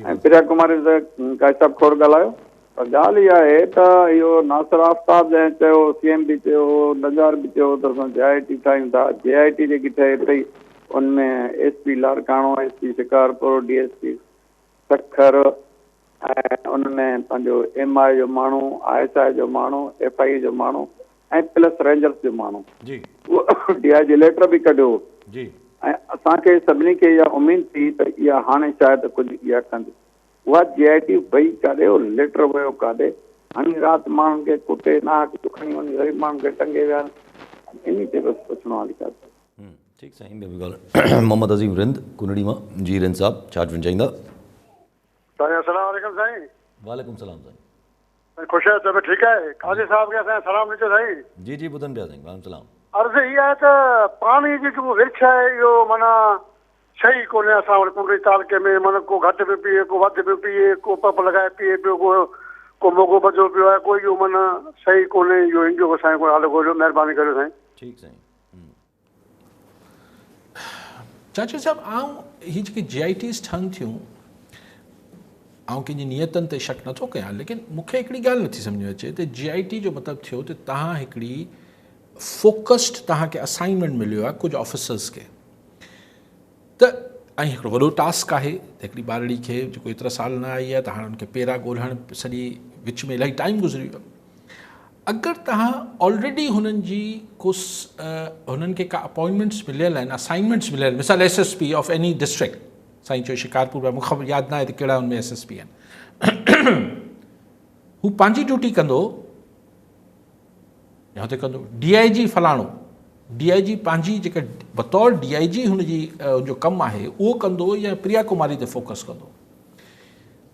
ऐं प्रिया कुमारी साहिब खोड़ ॻाल्हायो, पर ॻाल्हि इहा आहे त इहो नासिर आफ्ताब जंहिं चयो, CM बि चयो, नज़ार बि चयो त असां JIT ठाहियूं था। JIT जेकी ठहे पई उनमें SP लारकाणो, SP Shikarpur, DSP Sukkur ऐं उनमें पंहिंजो MI जो माण्हू, ISI जो माण्हू, FI जो माण्हू ऐं प्लस रेंजर्स जो माण्हू जी, उहो DIG लेटर बि कढियो जी। ऐं असांखे सभिनी खे इहा उमेद थी त इहा हाणे शायदि कुझु इहा कंदी। उहा JIT वई काॾे, उहो लेटर वियो काॾे, हाणे राति माण्हुनि खे कुटे नाक खणी वञी वरी माण्हुनि खे टंगे विया। इन ते बसि पुछणो आहे। ठीकु साईं, ॿियो बि ॻाल्हि मोहम्मद अज़ीम रिंद कुनड़ी मां। जी रिंद साहब छा चवणु चाहींदा? साईं अस्सलाम वालेकुम साईं। वालेकुम सलाम साईं। ख़ुशि आहे, तबियत ठीकु आहे? काज़ी साहब खे असांजा सलाम ॾिजो साईं। जी जी ॿुधनि पिया साईं, वालेकुम सलाम। अर्ज़ु इहा आहे त पाणी जी जेको विर्छ आहे इहो माना सही कोन्हे असां वटि कुंडली तालुके में, माना को घटि पियो पीए, को वधि पियो पीए, को पप लॻाए पीए पियो, को मोगो बधो पियो आहे, कोई इहो माना सही कोन्हे। इहो हिनजो असांखे कोई हाल ॻोल्हियो, महिरबानी करियो साईं। ठीकु साईं। चाचा साहब, आउं ही जेके JITs ठहनि थियूं, आउं कंहिंजी नियतनि ते शक नथो कयां, लेकिन मूंखे हिकिड़ी ॻाल्हि नथी सम्झ में अचे त JIT जो मतिलबु थियो त तव्हां हिकिड़ी फोकस्ड तव्हांखे असाइनमेंट मिलियो आहे कुझु ऑफिसर्स खे, त ऐं हिकिड़ो वॾो टास्क आहे त हिकिड़ी ॿारड़ी खे जेको एतिरा साल न आई आहे त हाणे हुनखे पेरा ॻोल्हणु सॼी विच में इलाही टाइम गुज़री वियो। अगरि तव्हां ऑलरेडी हुननि जी हुननि खे का अपॉइंटमेंट्स मिलियल आहिनि, असाइनमेंट्स मिलियल आहिनि, मिसाल SSP ऑफ एनी डिस्ट्रिक्ट, साईं चयो शिकारपुर, मूंखे यादि न आहे त कहिड़ा हुनमें SSP आहिनि, हू पंहिंजी ड्यूटी कंदो या हुते कंदो। DIG फलाणो, DIG पंहिंजी जेका बतौर DIG हुनजो कमु आहे उहो कंदो या प्रिया कुमारी ते फोकस कंदो।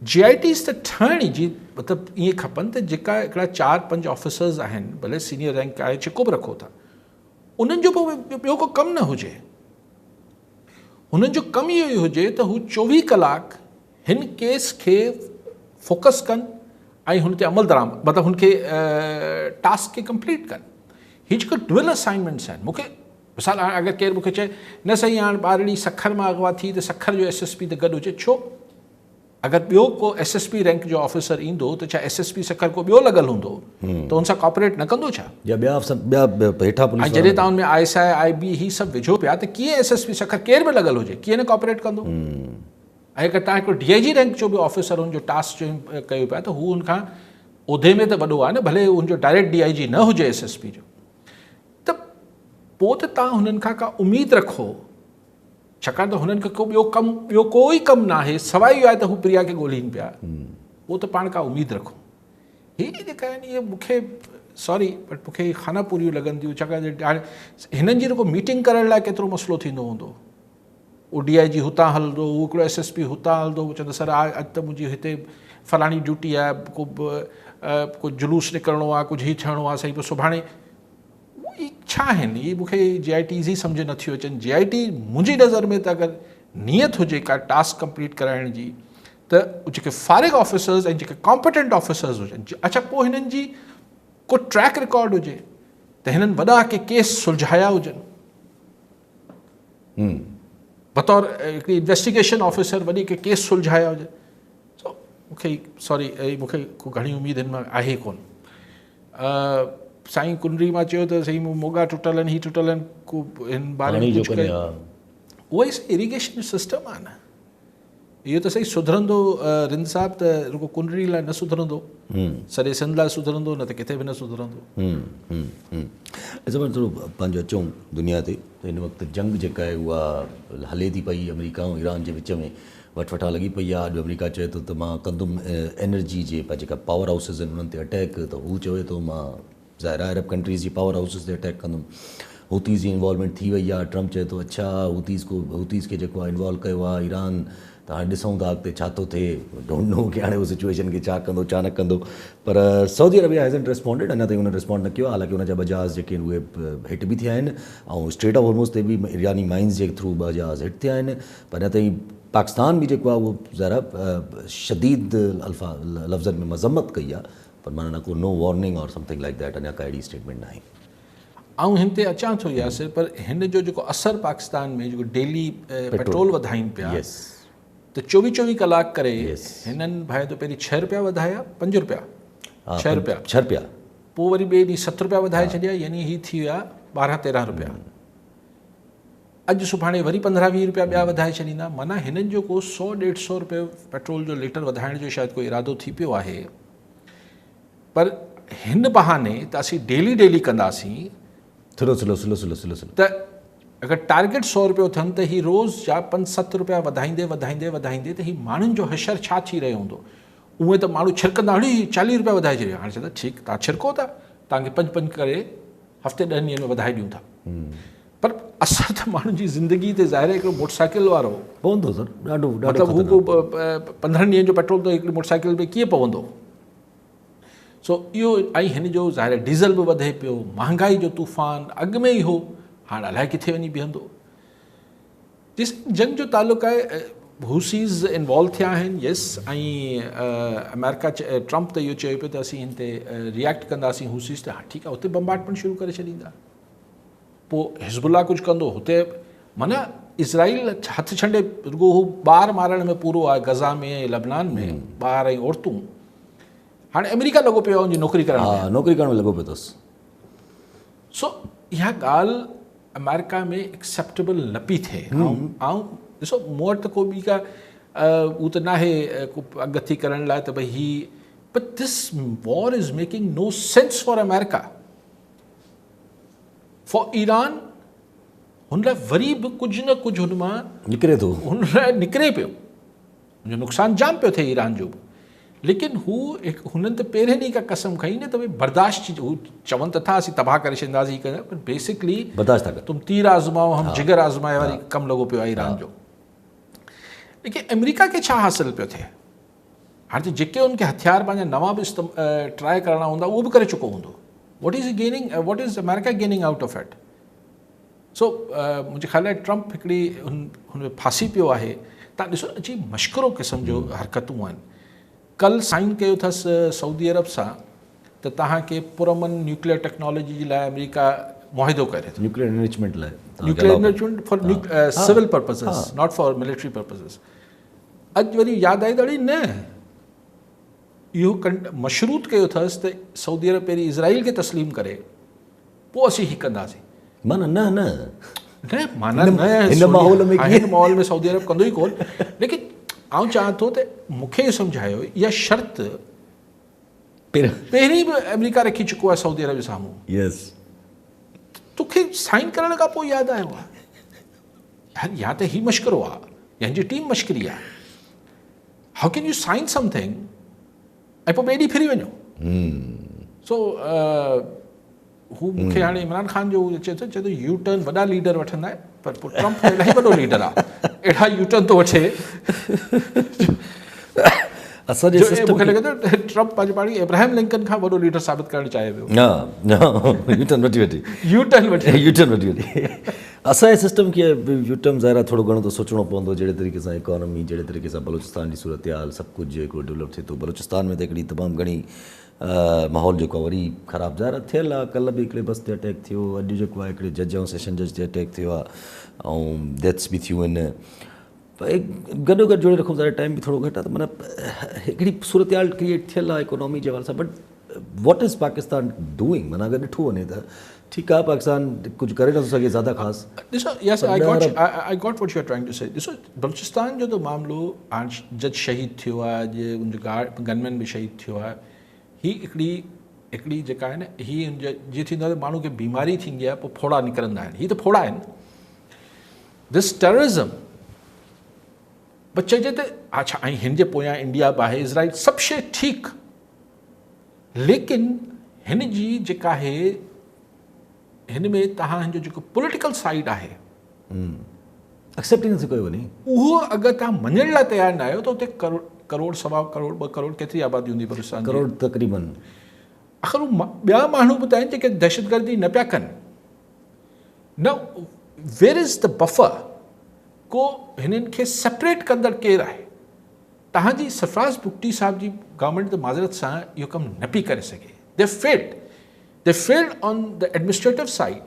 JITs त ठहण जी मतिलबु ईअं खपनि त जेका हिकिड़ा 4-5 ऑफिसर्स आहिनि, भले सीनियर रैंक आहे, जेको बि रखो था, उन्हनि जो पोइ ॿियो को कमु न हुजे। हुननि जो कमु इहो ई हुजे त हू 24 कलाक हिन केस खे फोकस कनि ऐं हुन ते अमल दरामद, मतिलबु हुनखे टास्क खे कंप्लीट कनि। हीअ जेको ड्युअल असाइनमेंट्स आहिनि, मूंखे मिसाल हाणे अगरि केरु मूंखे चए न साईं हाणे ॿारड़ी सखर मां अॻवा थी त सखर जो SSP त गॾु हुजे, छो? अगरि ॿियो को SSP रैंक जो ऑफिसर ईंदो त छा SSP सखर को ॿियो लॻल हूंदो त हुन सां कॉपरेट न कंदो छा? या ॿिया हेठां पुलिस, ऐं जॾहिं तव्हां हुन में ISI IB ही सभु विझो पिया त कीअं SSP सखर केर बि लॻल हुजे कीअं न कॉपरेट कंदो? ऐं अगरि तव्हां हिकिड़ो DIG रैंक जो बि ऑफिसर हुनजो टास्क जो कयो पिया त हू हुनखां उहिदे में त वॾो आहे न, भले हुनजो डायरेक्ट DIG न हुजे SSP जो, त पोइ त तव्हां हुननि खां का उमेदु रखो, छाकाणि त हुननि खे को ॿियो कोई कमु न आहे सवाइ इहो आहे त हू प्रिया खे ॻोल्हीनि पिया, पोइ त पाण का उमेदु रखो। हीअ जेका आहिनि इहे मूंखे सॉरी बट मूंखे खाना पूरियूं लॻनि थियूं, छाकाणि त हाणे हिननि जी रुगो मीटिंग करण लाइ केतिरो मसइलो थींदो हूंदो। उहो DIG हुतां हलंदो, उहो हिकिड़ो SSP हुतां हलंदो, उहो चवंदो सर अॼु त मुंहिंजी हिते फलाणी ड्यूटी आहे, को जुलूस निकिरणो आहे, कुझु हीअ थियणो आहे, साईं पोइ सुभाणे छा आहिनि इहे मूंखे JITs ई सम्झ नथियूं अचनि। JIT मुंहिंजी नज़र में त अगरि नियत हुजे का टास्क कंप्लीट कराइण जी, त जेके फारिग ऑफिसर्स ऐं जेके कॉम्पिटेंट ऑफिसर्स हुजनि, अच्छा पोइ हिननि जी को ट्रैक रिकॉर्ड हुजे त हिननि वॾा के केस सुलझाया हुजनि, बतौर हिकिड़ी इन्वेस्टिगेशन ऑफिसर वॾी के केस सुलझाया हुजनि। मूंखे सॉरी मूंखे को घणी उमेद हिन मां आहे कोन। साईं कुंडरी मां चयो त सही मोगा टुटल आहिनि, हीअ टुटल आहिनि, को हिन बारे में कुझु कयो। उहो ई इरिगेशन सिस्टम आहे न, इहो त सही सुधरंदो रिंद साहिब त रुगो कुंडरी लाइ न सुधरंदो, सॼे सिंध लाइ सुधरंदो, न त किथे बि न सुधरंदो। थोरो पंहिंजो अचूं दुनिया ते, हिन वक़्तु जंग जेका आहे उहा हले थी पई अमेरिका ऐं ईरान जे विच में, वठवठा लॻी पई आहे। अॼु अमेरिका चए थो त मां कंदुमि एनर्जी जे जेका पावर हाउसिस आहिनि उन्हनि ते अटैक, त हू चवे थो मां ज़ाहिर अरब कंट्रीज़ जी पावर हाउसिस ते अटैक कंदुमि। हुतीज़ जी इन्वॉल्वमेंट थी वई आहे, ट्रम्प चए थो अच्छा हुतीज़ खे जेको आहे इन्वॉल्व कयो आहे ईरान, त हाणे ॾिसूं था अॻिते छा थो थिए, डोंट नो कि हाणे उहो सिचुएशन खे छा कंदो छा न कंदो। पर सऊदी अरबिया हैज़न रिस्पॉन्डेड, अञा ताईं उन्हनि रिस्पॉन्ड न कयो आहे। हालांकि उनजा ॿ जहाज़ जेके आहिनि उहे हिट बि थिया आहिनि, ऐं स्ट्रेट ऑफ हॉर्मुज़ ते बि ईरानी माइंस जे थ्रू ॿ जहाज़ हिट थिया आहिनि। पर अञा ताईं पाकिस्तान बि जेको आहे उहो ज़रा शदीद लफ़्ज़नि में मज़म्मत कई आहे, पर माना को नो वार्निंग और समथिंग लाइक दैट, अञा का अहिड़ी स्टेटमेंट न आहे। ऐं हिन ते अचां थो यासिर, पर हिन जो जेको असरु पाकिस्तान में जेको डेली पेट्रोल वधाइनि पिया, त 24 कलाक करे हिननि भाई तो पहिरीं 6 रुपया वधाया, 5 रुपया, 6 रुपया, पोइ वरी ॿिए ॾींहुं 7 रुपया वधाए छॾिया, यानी ही थी विया 12-13 रुपया। अॼु सुभाणे वरी 15-20 रुपया ॿिया वधाए छॾींदा। माना हिननि जो को 100-150 रुपयो पेट्रोल जो लीटर वधाइण जो शायदि कोई इरादो थी पियो आहे। पर हिन बहाने त असीं डेली कंदासीं त अगरि टारगेट 100 रुपयो थियनि त हीअ रोज़ जा 5-7 रुपया वधाईंदे त हीअ माण्हुनि जो हशर छा थी रहियो हूंदो। उहे त माण्हू छिरकंदा, हड़ी 40 रुपया वधाए छॾियो, हाणे चवंदा ठीकु तव्हां छिरको था, तव्हांखे 5 करे हफ़्ते 10 ॾींहंनि में वधाए ॾियूं था। पर असर त माण्हुनि जी ज़िंदगी ते ज़ाहिर हिकिड़ो मोटरसाइकिल वारो पवंदो सर, ॾाढो मतिलबु हू 15 ॾींहंनि जो पेट्रोल त हिकिड़ी मोटरसाइकिल में कीअं पवंदो। सो इहो, ऐं हिन जो ज़ाहिर डीज़ल बि वधे पियो, महांगाई जो तूफ़ान अॻु में ई हो, हाणे अलाए किथे वञी बीहंदो। जिस जंग जो तालुक़ु आहे, हूसीज़ इन्वॉल्व थिया आहिनि, यस, ऐं अमेरिका ट्रम्प त इहो चयो पियो त असीं हिन ते रिएक्ट कंदासीं हूसीज़ ते, हा ठीकु आहे, हुते बम्बार्टमेंट शुरू करे छॾींदा। पोइ हिज़बुल्ला कुझु कंदो हुते, माना इज़राइल हथु छंडे रुगो हू ॿार मारण में पूरो आहे, गज़ा में, लबनान में ॿार ऐं औरतूं। हाणे अमेरिका लॻो पियो आहे उनजी नौकिरी करण में लॻो पियो अथसि। सो इहा ॻाल्हि अमेरिका में एक्सेप्टेबल न पई थिए। ऐं ॾिसो मूं वटि त को ॿी का हू त न आहे को अगति करण लाइ त भई ही, but this war is making no sense for America, for Iran. हुन लाइ वरी बि कुझु न कुझु हुन मां निकिरे थो, हुन लाइ निकिरे पियो, हुनजो नुक़सानु जाम पियो थिए ईरान जो। लेकिन हू हुननि त पहिरें ॾींहुं खां कसम खई न त भई बर्दाश्त, हू चवनि त था असीं तबाह करे छॾींदासीं, पर बेसिकली बर्दाश्त था कनि। तुम तीर आज़माओ हम जिगर आज़माए वारी कमु लॻो पियो आहे ईरान जो। लेकिन अमेरिका खे छा हासिलु पियो थिए? हाणे त जेके उनखे हथियार पंहिंजा नवां बि ट्राए करणा हूंदा उहो बि करे चुको हूंदो। What is America gaining out of it? So मुंहिंजे ख़्याल आहे ट्रम्प हिकिड़ी हुन में फासी पियो आहे। तव्हां ॾिसो अची मश्करो क़िस्म जो हरकतूं आहिनि। कल साइन कयो अथसि सऊदी अरब सां त तव्हांखे पुरमन न्यूक्लियर टेक्नोलॉजी जे लाइ अमेरिका मुआहिदो करे थो, न्यूक्लियर एनरिचमेंट लाइ, nuclear enrichment for civil purposes, not for military purposes. अॼु वरी यादि आई ॾाढी न, इहो मशरूत कयो अथसि त सऊदी अरब पहिरीं इज़राइल खे तस्लीम करे पोइ असीं हीअ कंदासीं। माना हिन माहौल में सऊदी अरब कंदो ई कोन। लेकिन आउं चाहियां थो त मूंखे इहो सम्झायो, इहा शर्त पहिरीं बि अमेरिका रखी चुको आहे सऊदी अरब जे साम्हूं। तोखे साइन करण खां पोइ यादि आयो आहे, या त हीउ मश्करो आहे या हिनजी टीम मश्करी आहे। हाउ कैन यू साइन समथिंग ऐं पोइ ॿिए ॾींहुं फिरी वञो? सो हू मूंखे हाणे इमरान ख़ान जो चए थो यू टर्न वॾा लीडर वठंदा आहिनि, पर पोइ ट्रम्प इलाही वॾो लीडर आहे, अहिड़ा यू टर्न थो वठे। मूंखे लॻे थो ट्रम्प पंहिंजे पाण खे इब्राहिम लिंकन खां वॾो लीडर साबित करणु चाहे पियो। असांजे सिस्टम खे यू टर्न ज़ाहिर थोरो घणो त सोचणो पवंदो, जहिड़े तरीक़े सां इकोनॉमी, जहिड़े तरीक़े सां बलोचिस्तान जी सूरत हाल, सभु कुझु हिकिड़ो डेवलप थिए थो। बलोचिस्तान में त हिकिड़ी तमामु घणी माहौल जेको आहे वरी ख़राबु ज़ाहिर थियल आहे। कल्ह बि हिकिड़े बस ते अटैक थियो, अॼु जेको आहे हिकिड़े जज ऐं सेशन जज ते अटैक थियो आहे, ऐं डेथ्स बि थियूं आहिनि। गॾो गॾु जोड़े रखूं ज़ाहिर टाइम बि थोरो घटि आहे, त माना हिकिड़ी सूरत हाल क्रिएट थियल आहे इकोनॉमी जे हवाले सां। But what is Pakistan doing? माना अगरि ॾिठो वञे त ठीकु आहे पाकिस्तान कुझु करे नथो सघे ज़्यादा ख़ासि। ॾिसो, yes, I got what you are trying to say. ॾिसो, बलूचिस्तान जो त मामिलो हाणे जज शहीद थियो आहे, अॼु उनजो गनमैन बि शहीद थियो आहे। ही हिकिड़ी जेका आहे न, हीअ जीअं थींदो आहे त माण्हू खे बीमारी थींदी आहे, पोइ फोड़ा निकिरंदा आहिनि। हीअ त फोड़ा आहिनि। दिस टेररिज़म बच्चे जे त अच्छा, ऐं हिन जे पोयां इंडिया बि आहे, इज़राइल, सभु शइ ठीकु, लेकिन हिन जी जेका आहे, हिन में तव्हांजो जेको पॉलिटिकल साइड आहे एक्सेप्ट ई नथी कयो वञे, उहो अगरि तव्हां मञण लाइ तयारु न आहियो त उते करोड़ सवा करोड़ 2 करोड़ केतिरी आबादी हूंदी बलूचिस्तान? करोड़ तक़रीबन। आख़िर ॿिया माण्हू बि त आहिनि जेके दहशतगर्दी न पिया कनि न। Where is the buffer? को हिननि खे सेपरेट कंदड़ केरु आहे? तव्हांजी सरफराज़ बुगटी साहिब जी गवर्नमेंट त माज़रत सां इहो कमु न पई करे सघे। They failed on the administrative side.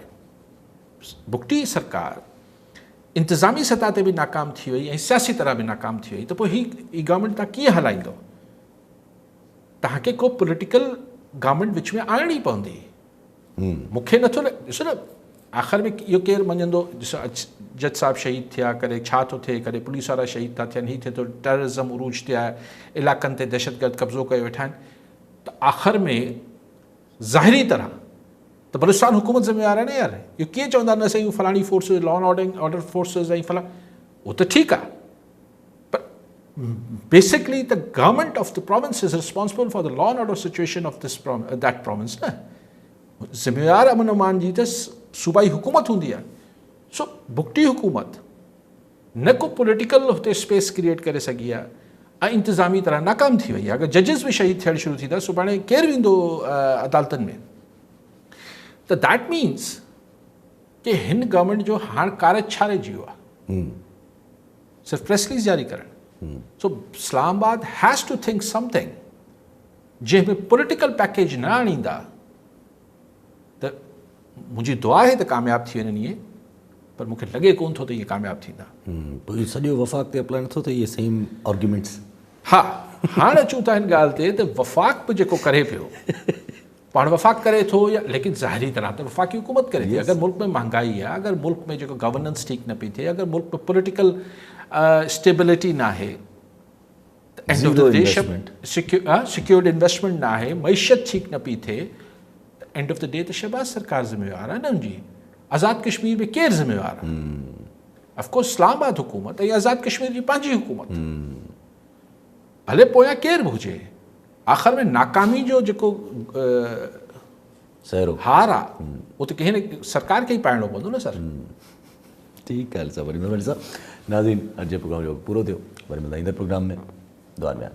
Bugti सरकार इंतज़ामी सतह ते बि नाकाम थी वई ऐं सियासी तरह बि नाकाम थी वई, त पोइ ही गवर्नमेंट तव्हां कीअं हलाईंदो? तव्हांखे को पॉलिटिकल गवर्नमेंट विच में आणणी पवंदी। मूंखे नथो ॾिसो न, आख़िर में इहो केरु मञंदो? ॾिसो, जज साहिब शहीद थिया, करे छा थो थिए, करे पुलिस वारा शहीद था थियनि, हीअ थिए थो, टेररिज़म उरूज थिया, इलाइक़नि ते दहशतगर्द कब्ज़ो कयो वेठा आहिनि, त आख़िर में ज़ाहिरी तरह त बलूचिस्तान हुकूमत ज़िम्मेवार आहे न यार। इहो कीअं चवंदा न सही फलाणी forces, law and order forces ऐं फला, उहो त ठीकु आहे, पर basically the government of the province is responsible for the law and order situation of that province न। ज़िम्मेवार अमन अमान जी त सूबाई हुकूमत हूंदी आहे। सो बुगटी हुकूमत न को पॉलिटिकल हुते स्पेस क्रिएट करे सघी आहे ऐं इंतज़ामी तरह नाकाम थी वई आहे। अगरि जजिस बि शहीद थियणु शुरू थींदा, सुभाणे केरु वेंदो अदालतनि में? त दैट मीन्स कि हिन गवर्नमेंट जो हाणे कारज छारे जी वियो आहे, सिर्फ़ु प्रेस रिलीज़ जारी करणु। So Islamabad has to think something जंहिंमें पॉलिटिकल पैकेज न आणींदा त मुंहिंजी दुआ आहे त कामयाबु थी वञनि इहे, पर मूंखे लॻे कोन थो त इहे कामयाबु थींदा। पोइ सॼो वफ़ाक़ ते अप्लाई नथो थिए इहे सेम आर्ग्यूमेंट्स? हा, हाणे अचूं था हिन ॻाल्हि ते त वफ़ाक़ बि जेको करे पियो, पाण वफ़ाक़ करे थो या, लेकिन ज़ाहिरी तरह त वफ़ाक़ी हुकूमत करे थी। अगरि मुल्क में महांगाई आहे, अगरि मुल्क में जेको गवर्नेंस ठीक न पई थिए, अगरि मुल्क में पॉलिटिकल स्टेबिलिटी न आहे, end of the day secured investment न आहे, मईशत ठीक न पई थिए, एंड ऑफ द डे त शहबाज सरकार ज़िम्मेवार आहे न उनजी। आज़ाद कश्मीर में केरु ज़िम्मेवार आहे? ऑफकोर्स इस्लामाबाद हुकूमत ऐं आज़ाद कश्मीर जी पंहिंजी हुकूमत, भले पोयां केरु बि हुजे। आख़िर में नाकामी जो जेको हार आहे उहो त कंहिं सरकार खे ई पाइणो पवंदो न सर। ठीकु आहे, वरी साहब नाज़रीन, अॼु जो प्रोग्राम जो पूरो थियो, वरी मिलंदा ईंदड़ प्रोग्राम में। दुआ में।